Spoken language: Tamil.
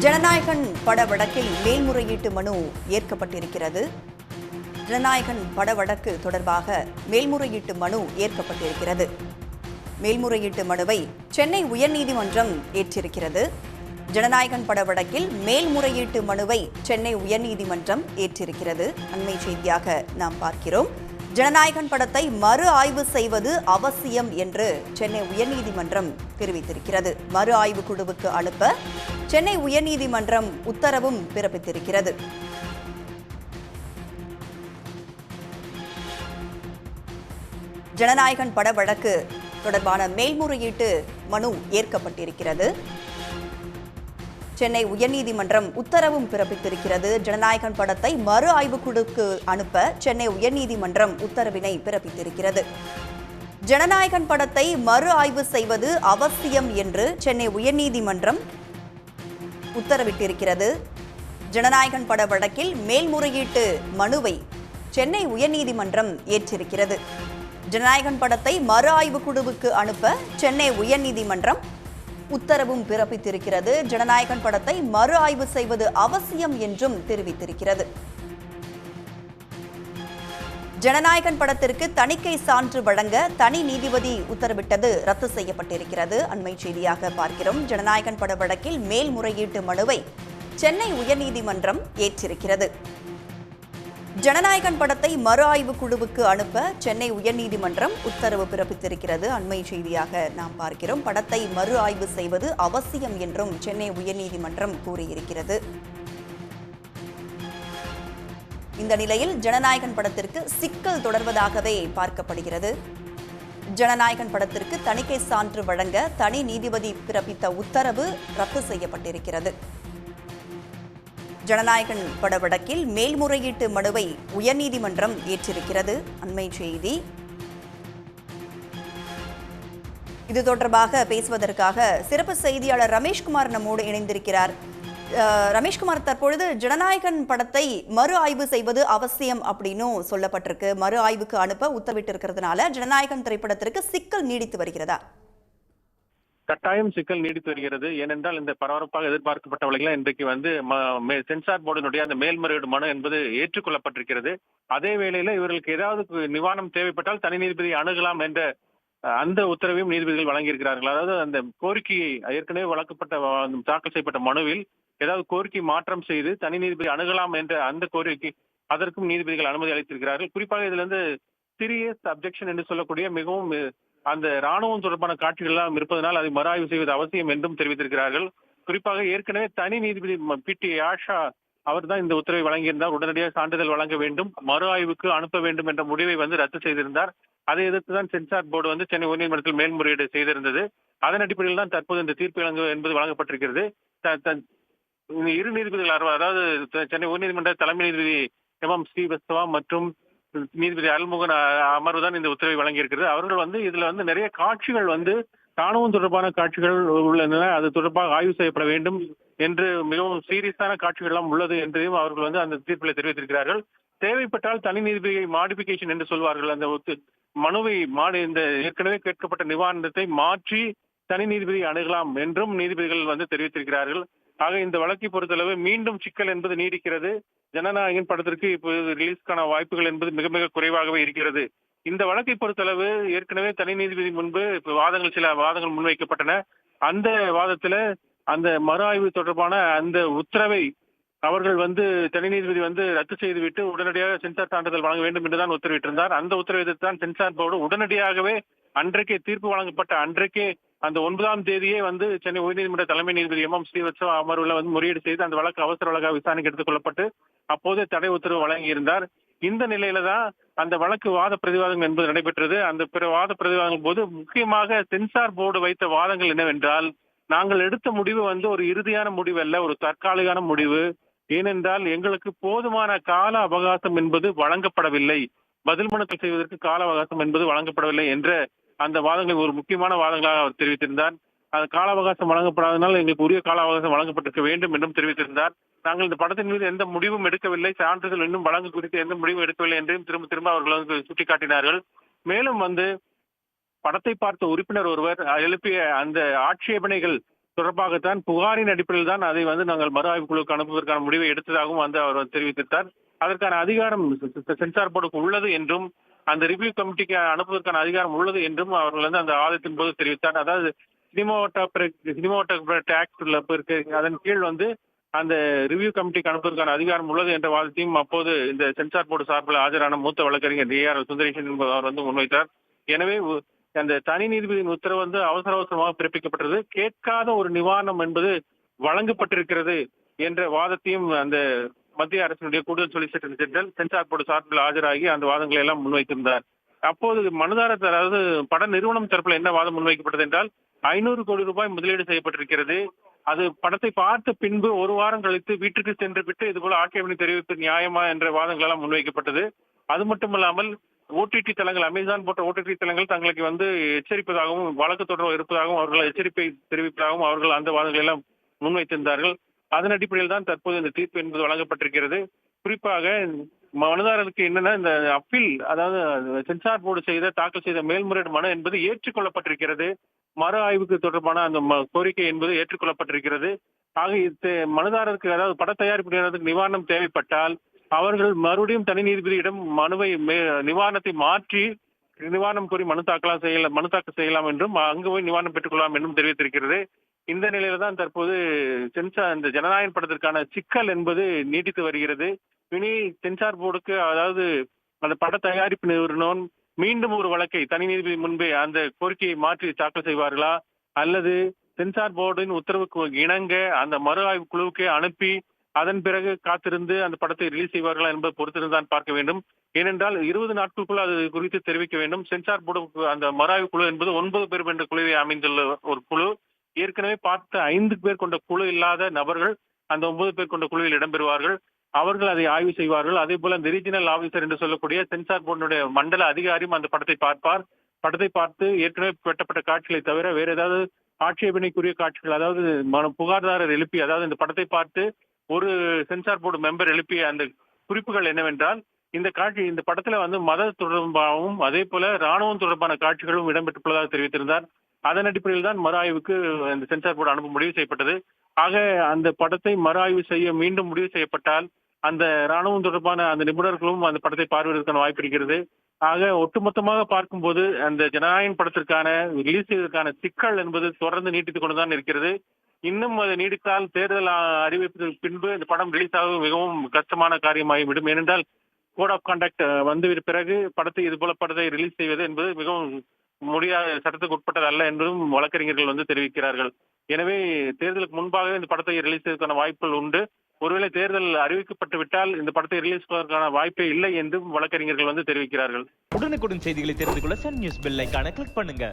ஜனநாயகன் பட வழக்கில் மேல்முறையீட்டு மனு ஏற்கப்பட்டிருக்கிறது. ஜனநாயகன் பட வழக்கு தொடர்பாக மேல்முறையீட்டு மனு ஏற்கப்பட்டிருக்கிறது. மேல்முறையீட்டு மனுவை சென்னை உயர்நீதிமன்றம் ஏற்றிருக்கிறது. ஜனநாயகன் பட வழக்கில் மேல்முறையீட்டு மனுவை சென்னை உயர்நீதிமன்றம் ஏற்றிருக்கிறது. அண்மை செய்தியாக நாம் பார்க்கிறோம். ஜனநாயகன் படத்தை மறு ஆய்வு செய்வது அவசியம் என்று சென்னை உயர்நீதிமன்றம் தெரிவித்திருக்கிறது. மறு ஆய்வு குழுவுக்கு அனுப்ப சென்னை உயர்நீதிமன்றம் உத்தரவும் பிறப்பித்திருக்கிறது. ஜனநாயகன் பட வழக்கு தொடர்பான மேல்முறையீட்டு மனு ஏற்கப்பட்டிருக்கிறது. சென்னை உயர்நீதிமன்றம் உத்தரவும் பிறப்பித்திருக்கிறது. ஜனநாயகன் படத்தை மறு ஆய்வுக்குழுக்கு அனுப்ப சென்னை உயர்நீதிமன்றம் உத்தரவினை பிறப்பித்திருக்கிறது. ஜனநாயகன் படத்தை மறு ஆய்வு செய்வது அவசியம் என்று சென்னை உயர்நீதிமன்றம் உத்தரவிட்டிருக்கிறது. ஜனநாயகன் பட வழக்கில் மேல்முறையீட்டு மனுவை சென்னை உயர்நீதிமன்றம் ஏற்றிருக்கிறது. ஜனநாயகன் படத்தை மறு ஆய்வு குழுவுக்கு அனுப்ப சென்னை உயர்நீதிமன்றம் உத்தரவும் பிறப்பித்திருக்கிறது. ஜனநாயகன் படத்தை மறு ஆய்வு செய்வது அவசியம் என்றும் தெரிவித்திருக்கிறது. ஜனநாயகன் படத்திற்கு தணிக்கை சான்று வழங்க தனி நீதிபதி உத்தரவிட்டது ரத்து செய்யப்பட்டிருக்கிறது. அண்மை செய்தியாக பார்க்கிறோம். ஜனநாயகன் பட வழக்கில் மேல்முறையீட்டு மனுவை சென்னை உயர்நீதிமன்றம் ஏற்றிருக்கிறது. ஜனநாயகன் படத்தை மறு ஆய்வு குழுவுக்கு அனுப்ப சென்னை உயர்நீதிமன்றம் உத்தரவு பிறப்பித்திருக்கிறது. அண்மை செய்தியாக நாம் பார்க்கிறோம். படத்தை மறு ஆய்வு செய்வது அவசியம் என்றும் சென்னை உயர்நீதிமன்றம் கூறியிருக்கிறது. இந்த நிலையில் ஜனநாயகன் படத்திற்கு சிக்கல் தொடர்வதாகவே பார்க்கப்படுகிறது. ஜனநாயகன் படத்திற்கு தணிக்கை சான்று வழங்க தனி நீதிபதி பிறப்பித்த உத்தரவு ரத்து செய்யப்பட்டிருக்கிறது. ஜனநாயகன் பட வழக்கில் மேல்முறையீட்டு மனுவை உயர்நீதிமன்றம் ஏற்றிருக்கிறது. அண்மை செய்தி. இது தொடர்பாக பேசுவதற்காக சிறப்பு செய்தியாளர் ரமேஷ்குமார் நம்மோடு இணைந்திருக்கிறார். ரமேஷ்குமார், தற்பொழுது ஜனநாயகன் படத்தை மறு ஆய்வு செய்வது அவசியம் அப்படின்னு சொல்லப்பட்டிருக்கு. மறு ஆய்வுக்கு அனுப்ப உத்தரவிட்டிருக்கிறதுனால ஜனநாயகன் திரைப்படத்திற்கு சிக்கல் நீடித்து வருகிறதா? கட்டாயம் சிக்கல் நீடித்து வருகிறது. ஏனென்றால் இந்த பரபரப்பாக எதிர்பார்க்கப்பட்டவர்கள் இன்றைக்கு சென்சார் போர்டினுடைய அந்த மேல்முறையீடு மனு என்பது ஏற்றுக்கொள்ளப்பட்டிருக்கிறது. அதே வேளையில இவர்களுக்கு ஏதாவது நிவாரணம் தேவைப்பட்டால் தனி நீதிபதி அணுகலாம் என்ற அந்த உத்தரவையும் நீதிபதிகள் வழங்கியிருக்கிறார்கள். அதாவது அந்த கோரிக்கையை ஏற்கனவே தாக்கல் செய்யப்பட்ட மனுவில் ஏதாவது கோரிக்கை மாற்றம் செய்து தனி நீதிபதி அணுகலாம் என்ற அந்த கோரிக்கை அதற்கும் நீதிபதிகள் அனுமதி அளித்திருக்கிறார்கள். குறிப்பாக இதுல இருந்து சீரியஸ் அப்ஜெக்ஷன் என்று சொல்லக்கூடிய மிகவும் அந்த ராணுவம் தொடர்பான காட்சிகள் எல்லாம் இருப்பதனால் அதை மறு ஆய்வு செய்வது அவசியம் என்றும் தெரிவித்திருக்கிறார்கள். குறிப்பாக ஏற்கனவே தனி நீதிபதி PT ஆஷா அவர் தான் இந்த உத்தரவை வழங்கியிருந்தார். உடனடியாக சான்றிதழ் வழங்க வேண்டும், மறு ஆய்வுக்கு அனுப்ப வேண்டும் என்ற முடிவை ரத்து செய்திருந்தார். அதை எதிர்த்து தான் சென்சார் போர்டு சென்னை உயர்நீதிமன்றத்தில் மேல்முறையீடு செய்திருந்தது. அதன் அடிப்படையில் தான் தற்போது இந்த தீர்ப்பு என்பது வழங்கப்பட்டிருக்கிறது. இரு நீதிபதிகள், அதாவது சென்னை உயர்நீதிமன்ற தலைமை நீதிபதி MM ஸ்ரீவத்சவா மற்றும் நீதிபதி அருள்முகன் அமர்வு தான் இந்த உத்தரவை வழங்கியிருக்கிறது. அவர்கள் இதுல நிறைய காட்சிகள் ராணுவம் தொடர்பான காட்சிகள் உள்ளன, அது தொடர்பாக ஆய்வு செய்யப்பட வேண்டும் என்று மிகவும் சீரியஸான காட்சிகள் எல்லாம் உள்ளது என்றையும் அவர்கள் அந்த தீர்ப்பில் தெரிவித்திருக்கிறார்கள். தேவைப்பட்டால் தனி நீதிபதி மாடிபிகேஷன் என்று சொல்வார்கள். அந்த மனுவை இந்த ஏற்கனவே கேட்கப்பட்ட நிவாரணத்தை மாற்றி தனி நீதிபதி அணுகலாம் என்றும் நீதிபதிகள் தெரிவித்திருக்கிறார்கள். ஆக இந்த வழக்கை பொறுத்தளவு மீண்டும் சிக்கல் என்பது நீடிக்கிறது. ஜனநாயகன் படத்திற்கு இப்போது ரிலீஸ்க்கான வாய்ப்புகள் என்பது மிக மிக குறைவாகவே இருக்கிறது. இந்த வழக்கை பொறுத்தளவு ஏற்கனவே தனி நீதிபதி முன்பு சில வாதங்கள் முன்வைக்கப்பட்டன. அந்த வாதத்துல அந்த மறு ஆய்வு தொடர்பான அந்த உத்தரவை அவர்கள் தனி நீதிபதி ரத்து செய்துவிட்டு உடனடியாக சென்சார் சான்றிதழ் வழங்க வேண்டும் என்றுதான் உத்தரவிட்டிருந்தார். அந்த உத்தரவை எதிர்த்துதான் சென்சார் போர்டு உடனடியாகவே அன்றைக்கே தீர்ப்பு வழங்கப்பட்ட அன்றைக்கே அந்த 9ஆம் தேதியே சென்னை உயர்நீதிமன்ற தலைமை நீதிபதி MM ஸ்ரீவத்சவா அமர்வுல முறையீடு செய்து அந்த வழக்கு அவசர வழக்காக விசாரணைக்கு எடுத்துக் கொள்ளப்பட்டு அப்போதே தடை உத்தரவு வழங்கியிருந்தார். இந்த நிலையில தான் அந்த வழக்கு வாத பிரதிவாதங்கள் என்பது நடைபெற்றது. அந்த வாத பிரதிவாதங்கள் போது முக்கியமாக சென்சார் போர்டு வைத்த வாதங்கள் என்னவென்றால், நாங்கள் எடுத்த முடிவு ஒரு இறுதியான முடிவு அல்ல, ஒரு தற்காலிகான முடிவு. ஏனென்றால் எங்களுக்கு போதுமான கால அவகாசம் என்பது வழங்கப்படவில்லை, பதில் மனுக்கள் செய்வதற்கு கால அவகாசம் என்பது வழங்கப்படவில்லை என்ற அந்த வாதங்கள் ஒரு முக்கியமான வாதங்களாக அவர் தெரிவித்திருந்தார். அந்த கால அவகாசம் வழங்கப்படாதனால் எங்களுக்கு உரிய கால அவகாசம் வழங்கப்பட்டிருக்க வேண்டும் என்றும் தெரிவித்திருந்தார். நாங்கள் இந்த படத்தின் மீது எந்த முடிவும் எடுக்கவில்லை, சான்றிதழ் இன்னும் வழங்கு குறித்து எந்த முடிவும் எடுக்கவில்லை என்றும் திரும்ப திரும்ப அவர்கள் சுட்டிக்காட்டினார்கள். மேலும் படத்தை பார்த்த உறுப்பினர் ஒருவர் எழுப்பிய அந்த ஆட்சேபனைகள் தொடர்பாகத்தான் புகாரின் அடிப்படையில் தான் அதை வந்து நாங்கள் மறு ஆய்வு குழுவுக்கு அனுப்புவதற்கான முடிவை எடுத்ததாகவும் வந்து அவர் தெரிவித்தார். அதற்கான அதிகாரம் சென்சார் போர்டுக்கு உள்ளது என்றும் அந்த ரிவ்யூ கமிட்டிக்கு அனுப்புவதற்கான அதிகாரம் உள்ளது என்றும் அவர்கள் வந்து அந்த ஆதத்தின் போது தெரிவித்தார். அதாவது சினிமாட்டோகிராஃபி ஆக்ட் இருக்கு, அதன் கீழ் வந்து அந்த ரிவ்யூ கமிட்டிக்கு அனுப்புவதற்கான அதிகாரம் உள்ளது என்ற வாதத்தையும் அப்போது இந்த சென்சார் போர்டு சார்பில் ஆஜரான மூத்த வழக்கறிஞர் AR சுந்தரேசன் என்பவர் வந்து முன்வைத்தார். எனவே அந்த தனி நீதிபதியின் உத்தரவு வந்து அவசரமாக பிறப்பிக்கப்பட்டது. கேட்காத ஒரு நிவாரணம் என்பது வழங்கப்பட்டிருக்கிறது என்ற வாதத்தையும் அந்த மத்திய அரசினுடைய கூடுதல் சொலிசிட்டர் ஜெனரல் சென்சார் போர்டு சார்பில் ஆஜராகி அந்த வாதங்களை எல்லாம் முன்வைத்திருந்தார். அப்போது மனுதாரர், அதாவது பட நிறுவனம் தரப்பில் என்ன வாதம் முன்வைக்கப்பட்டது என்றால் 500 கோடி ரூபாய் முதலீடு செய்யப்பட்டிருக்கிறது. அது படத்தை பார்த்த பின்பு ஒரு வாரம் கழித்து வீட்டுக்கு சென்று விட்டு இதுபோல ஆட்சேபனை தெரிவிப்பது நியாயமா என்ற வாதங்கள் எல்லாம் முன்வைக்கப்பட்டது. அது மட்டுமல்லாமல் OTT தளங்கள், அமேசான் போன்ற OTT தளங்கள் தங்களுக்கு வந்து எச்சரிப்பதாகவும் வழக்கு தொடர்பு இருப்பதாகவும் அவர்கள் எச்சரிப்பை தெரிவிப்பதாகவும் அவர்கள் அந்த வாதங்களை எல்லாம் முன்வைத்திருந்தார்கள். அதன் அடிப்படையில் தான் தற்போது இந்த தீர்ப்பு என்பது வழங்கப்பட்டிருக்கிறது. குறிப்பாக மனுதாரருக்கு என்னன்னா, இந்த அப்பீல், அதாவது சென்சார் போர்டு தாக்கல் செய்த மேல்முறையீடு மனு என்பது ஏற்றுக்கொள்ளப்பட்டிருக்கிறது. மறு ஆய்வுக்கு தொடர்பான அந்த கோரிக்கை என்பது ஏற்றுக்கொள்ளப்பட்டிருக்கிறது. ஆக மனுதாரருக்கு, அதாவது பட தயாரிப்பு நிறுவனத்துக்கு நிவாரணம் தேவைப்பட்டால் அவர்கள் மறுபடியும் தனி நீதிபதியிடம் மனுவை நிவாரணத்தை மாற்றி நிவாரணம் கோரி மனு தாக்கல் செய்யலாம் என்றும் அங்கு போய் நிவாரணம் பெற்றுக்கொள்ளலாம் என்றும் தெரிவித்திருக்கிறது. இந்த நிலையில தான் தற்போது இந்த ஜனநாயகன் படத்திற்கான சிக்கல் என்பது நீடித்து வருகிறது. இனி சென்சார் போர்டுக்கு, அதாவது அந்த பட தயாரிப்பு நிறுவனம் மீண்டும் ஒரு வழக்கை தனி நீதிபதி முன்பே அந்த கோரிக்கையை மாற்றி தாக்கல் செய்வார்களா, அல்லது சென்சார் போர்டின் உத்தரவுக்கு இணங்க அந்த மறு ஆய்வு குழுவுக்கு அனுப்பி அதன் பிறகு காத்திருந்து அந்த படத்தை ரிலீஸ் செய்வார்களா என்பதை பொறுத்திருந்தான் பார்க்க வேண்டும். ஏனென்றால் 20 நாட்களுக்குள் அது குறித்து தெரிவிக்க வேண்டும். சென்சார் போர்டு அந்த மறு ஆய்வு குழு என்பது 9 பேர் என்ற குழுவை அமைந்துள்ள ஒரு குழு. ஏற்கனவே பார்த்த 5 பேர் கொண்ட குழு இல்லாத நபர்கள் அந்த 9 பேர் கொண்ட குழுவில் இடம்பெறுவார்கள். அவர்கள் அதை ஆய்வு செய்வார்கள். அதே போல அந்த ரீஜனல் ஆபீசர் என்று சொல்லக்கூடிய சென்சார் போர்டினுடைய மண்டல அதிகாரியும் அந்த படத்தை பார்ப்பார். படத்தை பார்த்து ஏற்கனவே வெட்டப்பட்ட காட்சிகளை தவிர வேற ஏதாவது ஆட்சேபனைக்குரிய காட்சிகள், அதாவது புகார்தாரர் எழுப்பி, அதாவது இந்த படத்தை பார்த்து ஒரு சென்சார் போர்டு மெம்பர் எழுப்பிய அந்த குறிப்புகள் என்னவென்றால், இந்த படத்துல வந்து மத தொடர்பாகவும் அதே போல ராணுவம் தொடர்பான காட்சிகளும் இடம்பெற்றுள்ளதாக தெரிவித்திருந்தார். அதன் அடிப்படையில் தான் மறு ஆய்வுக்கு இந்த சென்சார் போர்டு அனுப்ப முடிவு செய்யப்பட்டது. ஆக அந்த படத்தை மறு ஆய்வு செய்ய மீண்டும் முடிவு செய்யப்பட்டால் அந்த ராணுவம் தொடர்பான அந்த நிபுணர்களும் அந்த படத்தை பார்வையிடுவதற்கான வாய்ப்பு இருக்கிறது. ஆக ஒட்டுமொத்தமாக பார்க்கும்போது அந்த ஜனநாயகன் படத்திற்கான ரிலீஸ் செய்வதற்கான சிக்கல் என்பது தொடர்ந்து நீட்டித்துக் கொண்டுதான் இருக்கிறது. இன்னும் அது நீடித்தால் தேர்தல் அறிவிப்பதற்கு பின்பு இந்த படம் ரிலீஸ் ஆக மிகவும் கஷ்டமான காரியமாகிவிடும். ஏனென்றால் கோட் ஆஃப் கண்டக்ட் வந்து பிறகு படத்தை இதுபோல படத்தை ரிலீஸ் செய்வது என்பது மிகவும் முடியாத, சட்டத்துக்கு உட்பட்டது அல்ல என்றும் வழக்கறிஞர்கள் வந்து தெரிவிக்கிறார்கள். எனவே தேர்தலுக்கு முன்பாக இந்த படத்தை ரிலீஸ் செய்வதற்கான வாய்ப்புகள் உண்டு. ஒருவேளை தேர்தல் அறிவிக்கப்பட்டு விட்டால் இந்த படத்தை ரிலீஸ் செய்வதற்கான வாய்ப்பே இல்லை என்றும் வழக்கறிஞர்கள் வந்து தெரிவிக்கிறார்கள். உடனுக்குடன் செய்திகளை தெரிந்து கொள்ள சன் நியூஸ் பெல் ஐகானை கிளிக் பண்ணுங்க.